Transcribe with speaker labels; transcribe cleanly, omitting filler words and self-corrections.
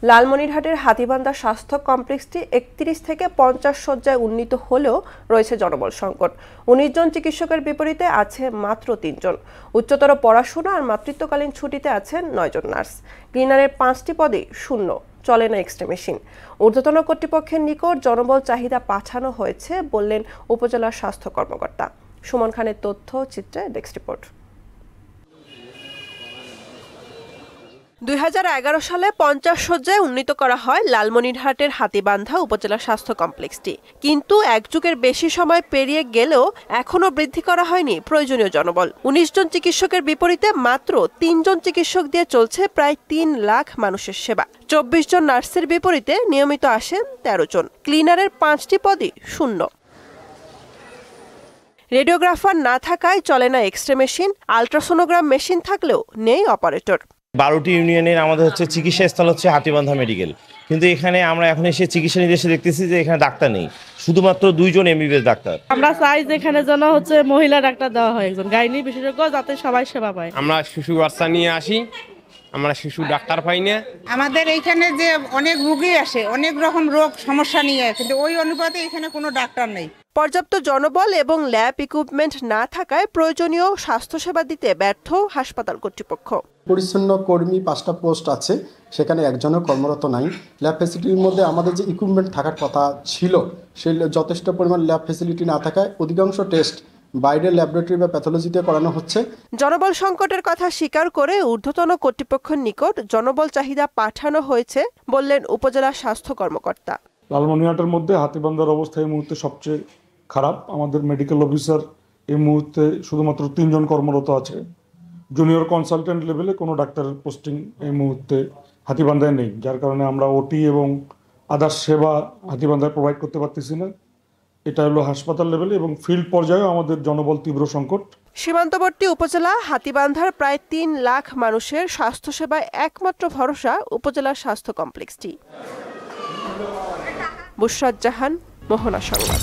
Speaker 1: লালমনিরহাটের হাতীবান্ধা স্বাস্থ্য কমপ্লেক্সটি ৩১ থেকে ৫০ শয্যায় উন্নীত হলেও রয়েছে জনবল সংকট। ১৯ জন চিকিৎসকের বিপরীতে আছে মাত্র ৩ জন। উচ্চতর পড়াশোনা আর মাতৃত্বকালীন ছুটিতে আছেন ৯ জন নার্স। ক্লিনারের ৫টি পদে শূন্য, চলে না এক্স-রে মেশিন। ঊর্ধ্বতন কর্তৃপক্ষের নিকট জনবল চাহিদা পাঠানো হয়েছে বললেন উপজেলা স্বাস্থ্য কর্মকর্তা। সুমন খানের তথ্য চিত্রে ডেস্ক রিপোর্ট। ২০১১ সালে ৫০ শয্যায় উন্নীত করা হয় লালমনিরহাটের হাতীবান্ধা উপজেলা স্বাস্থ্য কমপ্লেক্সটি, কিন্তু এক যুগের বেশি সময় পেরিয়ে গেলেও এখনো বৃদ্ধি করা হয়নি প্রয়োজনীয় জনবল। ১৯ জন চিকিৎসকের বিপরীতে মাত্র ৩ জন চিকিৎসক দিয়ে চলছে প্রায় ৩ লাখ মানুষের সেবা। ২৪ জন নার্সের বিপরীতে নিয়মিত আসেন ১৩ জন। ক্লিনারের ৫টি পদই শূন্য। রেডিওগ্রাফার না থাকায় চলে না এক্স-রে মেশিন, আলট্রাসোনোগ্রাম মেশিন থাকলেও নেই অপারেটর।
Speaker 2: ১২টি ইউনিয়নের আমাদের চিকিৎসা স্থল হচ্ছে হাতীবান্ধা মেডিকেল, কিন্তু এখানে আমরা এখন এসে চিকিৎসা নির্দেশে দেখতেছি যে এখানে ডাক্তার নেই, শুধুমাত্র ২ জন এমবিবিএস ডাক্তার।
Speaker 3: আমরা চাই যে এখানে যেন মহিলা ডাক্তার দেওয়া হয়, একজন গাইনি বিশেষজ্ঞ, যাতে সবাই সেবা পায়।
Speaker 4: আমরা শিশু বাচ্চা নিয়ে আসি, আমরা শিশু ডাক্তার পাই না।
Speaker 5: আমাদের এইখানে যে অনেক রোগী আসে, অনেক রকম রোগ সমস্যা নিয়ে, কিন্তু ওই অনুপাতে এখানে কোনো ডাক্তার নেই।
Speaker 1: পর্যাপ্ত জনবল এবং ল্যাব ইকুইপমেন্ট না থাকায় প্রয়োজনীয় স্বাস্থ্যসেবা দিতে ব্যর্থ হাসপাতাল কর্তৃপক্ষ।
Speaker 6: পরিচ্ছন্ন কর্মী ৫টা পোস্ট আছে, সেখানে একজনও কর্মরত নাই। ল্যাব ফ্যাসিলিটির মধ্যে আমাদের যে ইকুইপমেন্ট থাকার কথা ছিল, সেই যথেষ্ট পরিমাণ ল্যাব ফ্যাসিলিটি না থাকায় অধিকাংশ টেস্ট বাইরের ল্যাবরেটরি বা প্যাথোলজিতে করানো হচ্ছে।
Speaker 1: জনবল সংকটের কথা স্বীকার করে ঊর্ধ্বতন কর্তৃপক্ষের নিকট জনবল চাহিদা পাঠানো হয়েছে বললেন উপজেলা স্বাস্থ্য কর্মকর্তা।
Speaker 7: লালমনিরহাটের মধ্যে হাতীবান্ধার অবস্থা এই মুহূর্তে সবচেয়ে খারাপ। আমাদের মেডিকেল অফিসার এই মুহূর্তে শুধুমাত্র ৩ জন কর্মরত আছে। জুনিয়র কনসালটেন্ট লেভেলে কোনো ডাক্তারের পোস্টিং এই মুহূর্তে হাতীবান্ধায় নেই, যার কারণে আমরা ওটি এবং আদার্স সেবা হাতীবান্ধায় প্রোভাইড করতে পারতেছি না। এটা হলো হাসপাতাল লেভেলে, এবং ফিল্ড পর্যায়েও আমাদের জনবল তীব্র সংকট।
Speaker 1: সীমান্তবর্তী উপজেলা হাতীবান্ধার প্রায় ৩ লাখ মানুষের স্বাস্থ্যসেবায় একমাত্র ভরসা উপজেলা স্বাস্থ্য কমপ্লেক্সটি। বুশরাত জাহান, মোহনা সংবাদ।